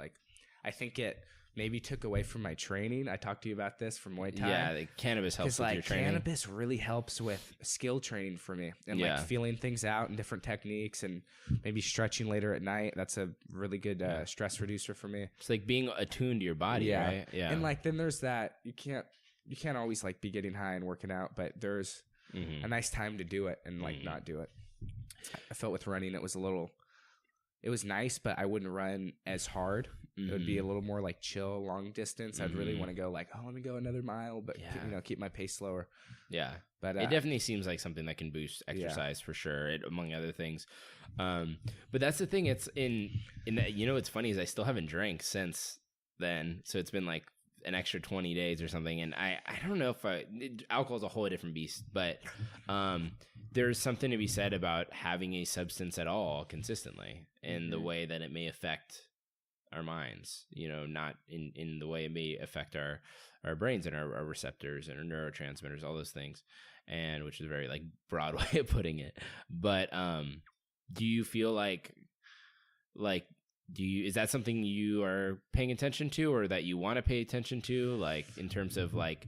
I think it maybe took away from my training. I talked to you about this from Muay Thai. Yeah, the cannabis helps with your training. Cannabis really helps with skill training for me and feeling things out and different techniques and maybe stretching later at night. That's a really good stress reducer for me. It's like being attuned to your body, right? Yeah. And then there's that you can't always be getting high and working out, but there's a nice time to do it and not do it. I felt with running it was nice, but I wouldn't run as hard. It would be a little more chill, long distance. I'd really want to go let me go another mile, but keep my pace slower. Yeah, but it definitely seems like something that can boost exercise for sure, among other things. But that's the thing. It's in that, what's funny is I still haven't drank since then, so it's been like an extra 20 days or something. And I don't know if alcohol is a whole different beast, but there's something to be said about having a substance at all consistently in the way that it may affect our minds, not in the way it may affect our brains and our receptors and our neurotransmitters, all those things, and which is a very broad way of putting it. But do you feel like is that something you are paying attention to, or that you want to pay attention to, like in terms of like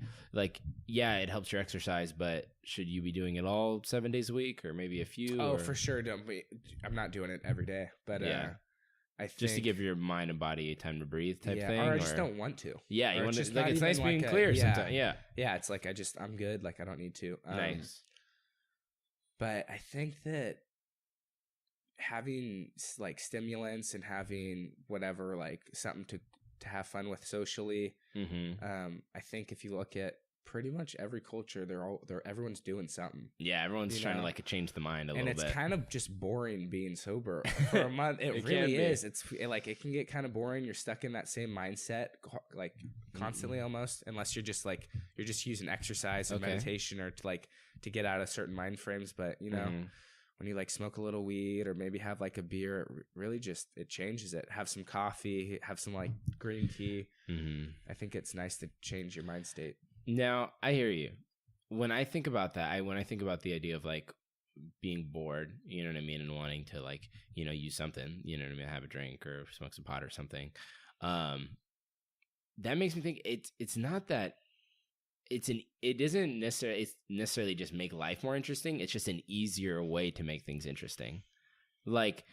yeah, it helps your exercise, but should you be doing it all 7 days a week, or maybe a few? Oh, for sure. I'm not doing it every day, but yeah. I think just to give your mind and body time to breathe type thing. Or I just don't want to. Yeah, you want to, like, it's nice being clear sometimes. Yeah. Yeah, it's like I'm good, like I don't need to. Nice. But I think that having like stimulants and having whatever, like something to have fun with socially, I think if you look at pretty much every culture, everyone's doing something. Yeah, everyone's trying to like change the mind a little bit. And it's kind of just boring being sober for a month. It really is. It's like it can get kind of boring. You're stuck in that same mindset like constantly almost, unless you're just using exercise and meditation or to get out of certain mind frames. But when you like smoke a little weed or maybe have like a beer, it really it changes it. Have some coffee, have some like green tea. I think it's nice to change your mind state. Now, I hear you. When I think about that, when I think about the idea of like being bored, you know what I mean, and wanting to like, use something, you know what I mean, have a drink or smoke some pot or something, that makes me think it's not that it doesn't necessarily just make life more interesting. It's just an easier way to make things interesting. Like,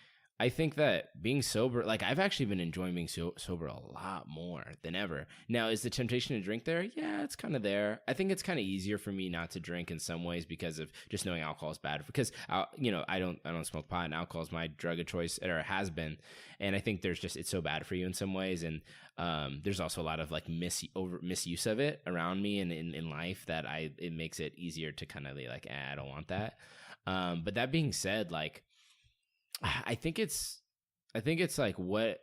I think that being sober, like I've actually been enjoying being sober a lot more than ever. Now, is the temptation to drink there? Yeah, it's kind of there. I think it's kind of easier for me not to drink in some ways because of just knowing alcohol is bad. Because I don't smoke pot, and alcohol is my drug of choice, or has been. And I think it's so bad for you in some ways. And there's also a lot of like misuse of it around me and in life that it makes it easier to kind of be like, I don't want that. But that being said, like, I think it's like what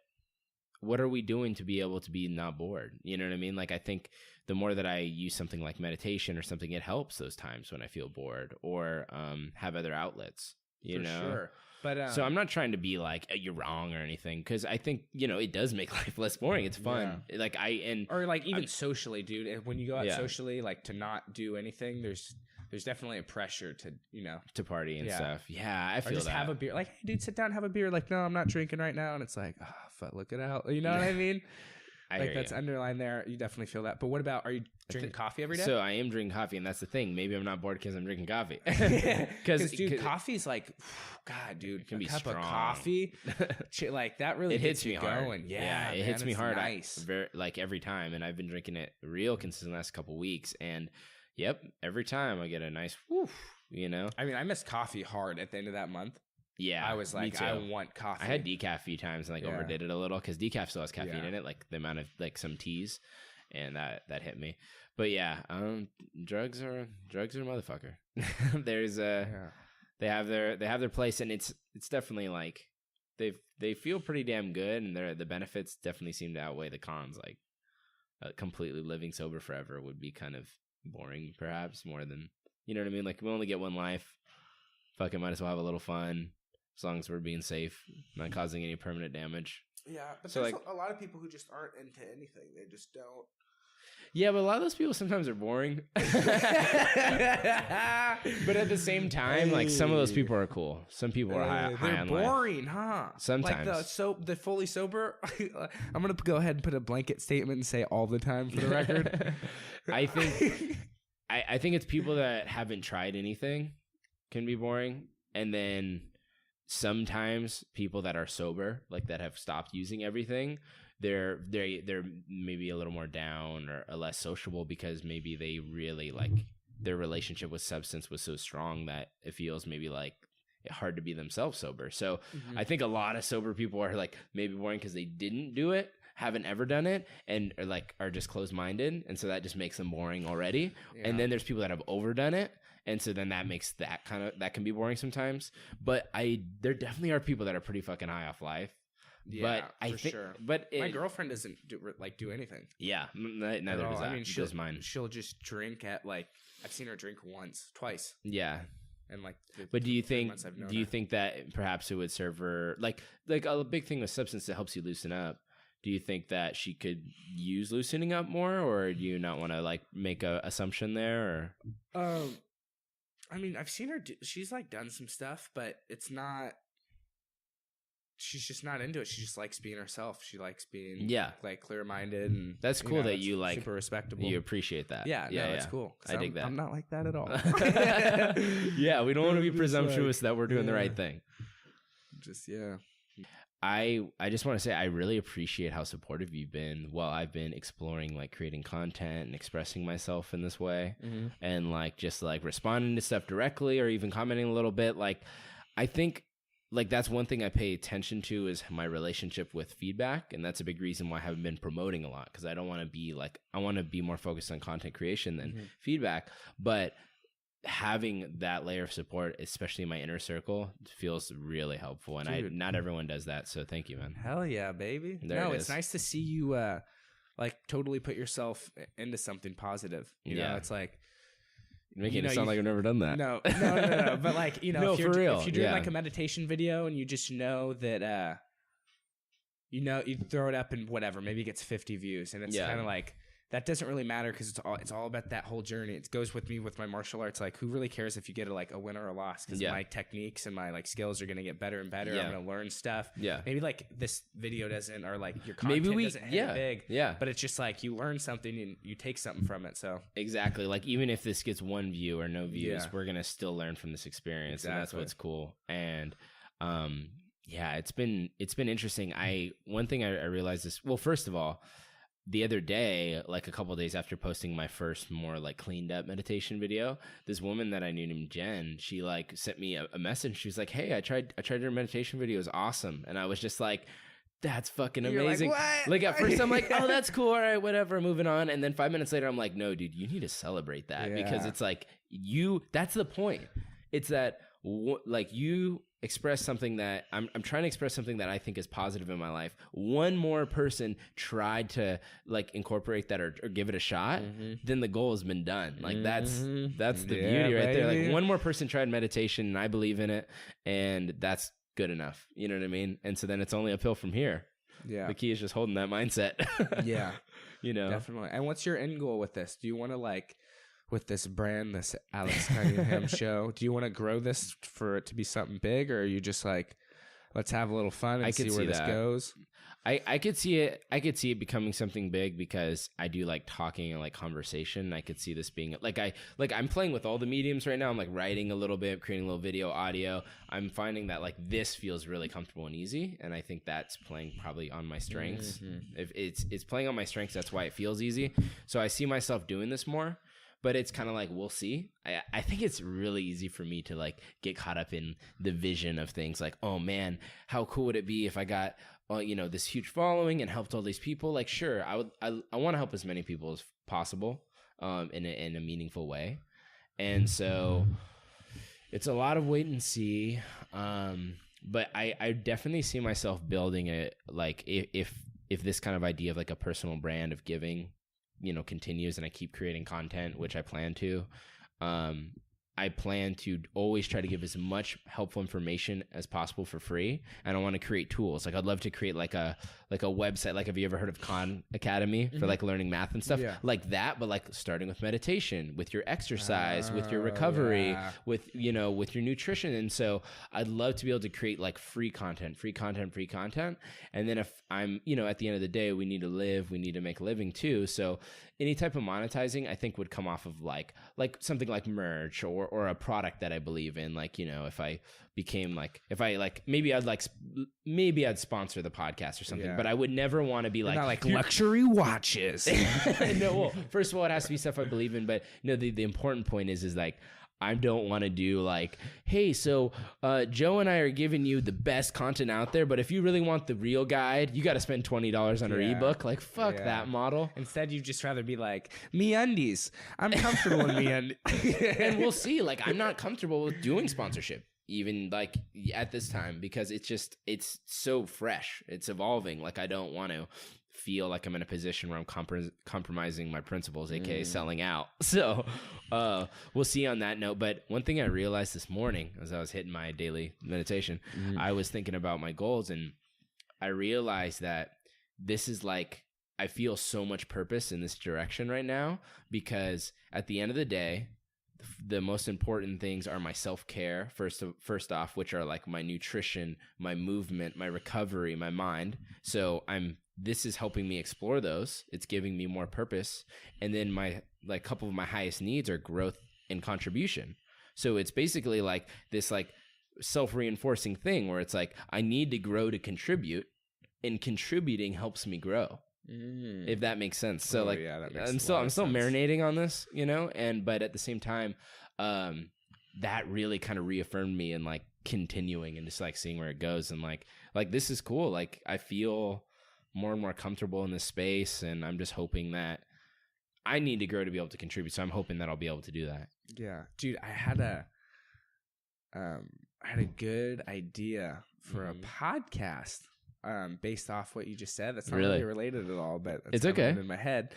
are we doing to be able to be not bored? You know what I mean? Like, I think the more that I use something like meditation or something, it helps those times when I feel bored or have other outlets. You know, sure. But so I'm not trying to be like you're wrong or anything, because I think it does make life less boring. It's fun. Yeah. Like or like even socially, dude. When you go out socially, like to not do anything, there's definitely a pressure to party and stuff. Yeah, I feel that. Or just have a beer. Like, hey, dude, sit down and have a beer. Like, no, I'm not drinking right now. And it's like, fuck, look it out. You know what I mean? Like, that's underlined there. You definitely feel that. But what about, are you drinking coffee every day? So I am drinking coffee, and that's the thing. Maybe I'm not bored because I'm drinking coffee. Because, dude, coffee's like, God, dude, it can be a cup strong. Of coffee, like that really hits me hard. Going. Yeah, it hits me hard. Nice. Like every time, and I've been drinking it real consistent the last couple weeks, and yep, every time I get a nice woof, I mean, I missed coffee hard at the end of that month. Yeah, I was like, I want coffee. I had decaf a few times and overdid it a little because decaf still has caffeine in it, like the amount of like some teas, and that hit me. But yeah, drugs are a motherfucker. There's they have their place, and it's definitely like they feel pretty damn good, and the benefits definitely seem to outweigh the cons. Like completely living sober forever would be kind of boring, perhaps more than, you know what I mean? Like, we only get one life. Fucking might as well have a little fun, as long as we're being safe, not causing any permanent damage. Yeah, but so there's like a lot of people who just aren't into anything. They just don't. Yeah, but a lot of those people sometimes are boring. But at the same time, like, some of those people are cool. Some people are high on life. They're boring, huh? Sometimes. Like the fully sober. I'm gonna go ahead and put a blanket statement and say all the time for the record. I think it's people that haven't tried anything can be boring, and then sometimes people that are sober, like that have stopped using everything, they're maybe a little more down or less sociable because maybe they really like their relationship with substance was so strong that it feels maybe like hard to be themselves sober. So I think a lot of sober people are like maybe boring because they didn't do it, haven't ever done it, and are just closed-minded, and so that just makes them boring already. Yeah. And then there's people that have overdone it, and so then that makes that can be boring sometimes. But there definitely are people that are pretty fucking high off life. Yeah, but I think, sure. But my girlfriend doesn't do anything. Yeah, neither does that. I mean, does mine. She'll just drink at like, I've seen her drink twice. Yeah. And like, but do you think that perhaps it would serve her like a big thing with substance that helps you loosen up? Do you think that she could use loosening up more, or do you not want to like make a assumption there? Or I mean, I've seen her. She's like done some stuff, but it's not. she's just not into it. She just likes being herself. She likes being like clear-minded, and that's cool that you like super respectable. You appreciate that. Yeah, it's cool. I dig that. I'm not like that at all. Yeah, we don't want to be presumptuous that we're doing the right thing. Just I just want to say I really appreciate how supportive you've been while I've been exploring like creating content and expressing myself in this way, and like just like responding to stuff directly or even commenting a little bit. Like I think like that's one thing I pay attention to is my relationship with feedback, and that's a big reason why I haven't been promoting a lot, because I don't want to be like, I want to be more focused on content creation than feedback. But having that layer of support, especially in my inner circle, feels really helpful, and not everyone does that, so thank you, man. Hell yeah, baby. It's nice to see you like totally put yourself into something positive, you know. It's like making it sound like I've never done that. No, but like, you know, if you're doing like a meditation video and you just know that you know, you throw it up and whatever, maybe it gets 50 views, and it's kind of like, that doesn't really matter, because it's all about that whole journey. It goes with me with my martial arts. Like, who really cares if you get a win or a loss? Because my techniques and my like skills are gonna get better and better. I'm gonna learn stuff. Maybe like this video doesn't, or like your content doesn't hit big. But it's just like you learn something and you take something from it. So exactly, like even if this gets 1 view or no views, we're gonna still learn from this experience, and that's what's cool. And it's been interesting. One thing I realized is, well, first of all, the other day, like a couple of days after posting my first more like cleaned up meditation video, this woman that I knew named Jen, she like sent me a message. She was like, "Hey, I tried your meditation video. It was awesome." And I was just like, that's fucking amazing. Like at first I'm like, oh, that's cool. All right, whatever, moving on. And then 5 minutes later, I'm like, no, dude, you need to celebrate that, because it's like that's the point. It's that like you express something that I'm trying to express something that I think is positive in my life. One more person tried to like incorporate that or give it a shot, then the goal has been done. Like that's the beauty right there. Like one more person tried meditation and I believe in it, and that's good enough. You know what I mean? And so then it's only uphill from here. Yeah. The key is just holding that mindset. You know? Definitely. And what's your end goal with this? Do you want to like, with this brand, this Alex Cunningham Show, do you want to grow this for it to be something big, or are you just like, let's have a little fun and see where this goes? I could see it. I could see it becoming something big, because I do like talking and like conversation. I could see this being like I'm playing with all the mediums right now. I'm like writing a little bit, creating a little video, audio. I'm finding that like this feels really comfortable and easy, and I think that's playing probably on my strengths. If it's playing on my strengths, that's why it feels easy. So I see myself doing this more. But it's kind of like, we'll see. I think it's really easy for me to like get caught up in the vision of things, like, oh man, how cool would it be if I got, this huge following and helped all these people? Like, sure, I want to help as many people as possible, in a meaningful way. And so it's a lot of wait and see. But I definitely see myself building it, like if this kind of idea of like a personal brand of giving, continues, and I keep creating content, which I plan to, I plan to always try to give as much helpful information as possible for free. And I want to create tools. Like I'd love to create like a website. Like, have you ever heard of Khan Academy for like learning math and stuff like that? But like starting with meditation, with your exercise, with your recovery, with your nutrition. And so I'd love to be able to create like free content. And then if I'm, at the end of the day, we need to live, we need to make a living too. So any type of monetizing, I think, would come off of like something like merch or a product that I believe in. Like, if I became like, maybe I'd sponsor the podcast or something, but I would never want to be like, not like luxury watches. No, well, first of all, it has to be stuff I believe in, but the important point is like, I don't want to do like, hey, so Joe and I are giving you the best content out there, but if you really want the real guide, you got to spend $20 on our ebook. Like, fuck that model. Instead, you'd just rather be like, MeUndies. I'm comfortable in MeUndies. And we'll see. Like, I'm not comfortable with doing sponsorship, even like at this time, because it's so fresh. It's evolving. Like, I don't want to feel like I'm in a position where I'm compromising my principles, aka selling out. So we'll see on that note. But one thing I realized this morning as I was hitting my daily meditation, I was thinking about my goals, and I realized that this is like, I feel so much purpose in this direction right now, because at the end of the day, the most important things are my self-care first off, which are like my nutrition, my movement, my recovery, my mind. So this is helping me explore those. It's giving me more purpose. And then my like couple of my highest needs are growth and contribution. So it's basically like this like self-reinforcing thing where it's like I need to grow to contribute, and contributing helps me grow. If that makes sense. So that makes I'm still marinating on this, but at the same time, that really kind of reaffirmed me in like continuing and just like seeing where it goes. And like this is cool. Like I feel more and more comfortable in this space, and I'm just hoping that I need to grow to be able to contribute. So I'm hoping that I'll be able to do that. Yeah, dude, I had a good idea for a podcast. Based off what you just said. That's not really related at all, but that's it's okay in my head.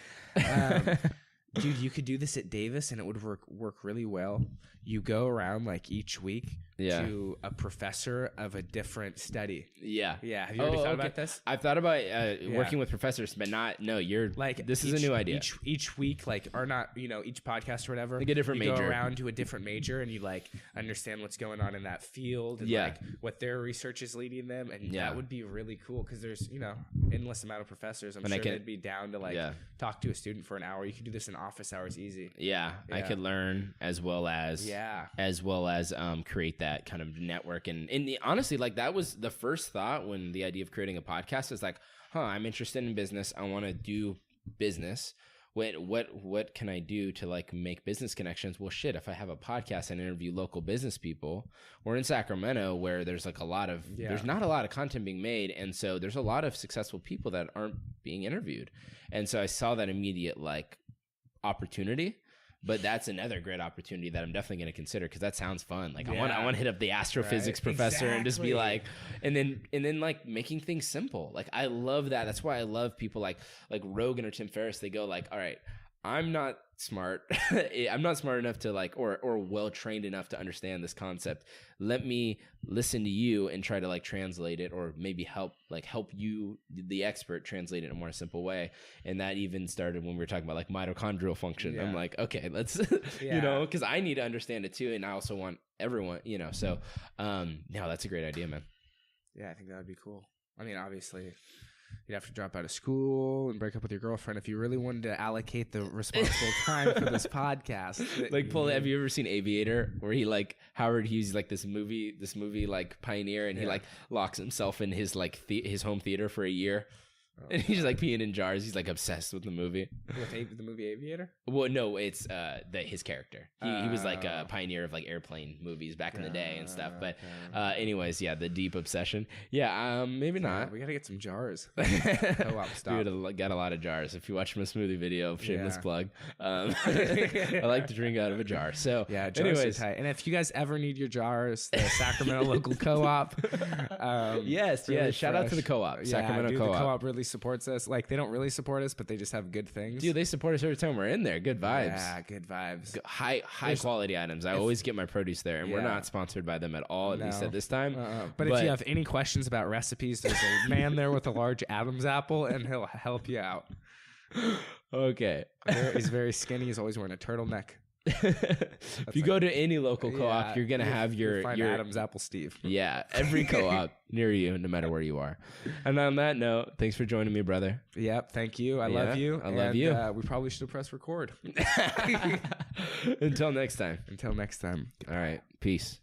Dude, you could do this at Davis and it would work really well. You go around like each week to a professor of a different study. Yeah. Have you already thought about this? I've thought about working with professors, but you're like, this is a new idea. Each week, like, or not, each podcast or whatever. Like a different major. Go around to a different major and you like understand what's going on in that field and like what their research is leading them. And that would be really cool because there's, endless amount of professors. I'm sure they'd be down to like talk to a student for an hour. You could do this in office hours easy. Yeah. I could learn as well as create that kind of network. And honestly, like that was the first thought when the idea of creating a podcast is like, I'm interested in business. I want to do business. What can I do to like make business connections? Well, shit, if I have a podcast and interview local business people, we're in Sacramento where there's like there's not a lot of content being made. And so there's a lot of successful people that aren't being interviewed. And so I saw that immediate like opportunity. But that's another great opportunity that I'm definitely going to consider because that sounds fun. Like I want to hit up the astrophysics professor and just be like, and then like making things simple. Like I love that. That's why I love people like Rogan or Tim Ferriss. They go like, all right, I'm not smart. I'm not smart enough to like, or well trained enough to understand this concept. Let me listen to you and try to like translate it, or maybe help you, the expert, translate it in a more simple way. And that even started when we were talking about like mitochondrial function. Yeah. I'm like, okay, let's, because I need to understand it too, and I also want everyone, So, no, that's a great idea, man. Yeah, I think that would be cool. I mean, obviously, you'd have to drop out of school and break up with your girlfriend if you really wanted to allocate the responsible time for this podcast. Like, have you ever seen Aviator, where he like Howard Hughes, like this movie like pioneer, and he like locks himself in his like his home theater for a year. And he's like peeing in jars. He's like obsessed with the movie. With the movie Aviator? Well, no, it's his character. He was like a pioneer of like airplane movies back in the day and stuff. But anyways, the deep obsession. Yeah, maybe not. We gotta get some jars. Co-op stop. Dude, got a lot of jars. If you watch my smoothie video, shameless plug. I like to drink out of a jar. So yeah, jars anyways, are tight. And if you guys ever need your jars, the Sacramento local co-op. Yes, really shout out to the co-op. Sacramento co-op. The co-op really supports us. Like, they don't really support us, but they just have good things. Dude, they support us every time we're in there. Good vibes. Yeah, good vibes. High quality items. I always get my produce there, and we're not sponsored by them at all, at least at this time. But if you have any questions about recipes, there's a man there with a large Adam's apple, and he'll help you out. Okay. He's very skinny. He's always wearing a turtleneck. If you go to any local co-op, you're gonna have your Adam's apple Steve. Yeah, every co-op near you, no matter where you are. And on that note, thanks for joining me, brother. Yep, thank you. I love you. I love you. We probably should have pressed record. Until next time. All right, peace.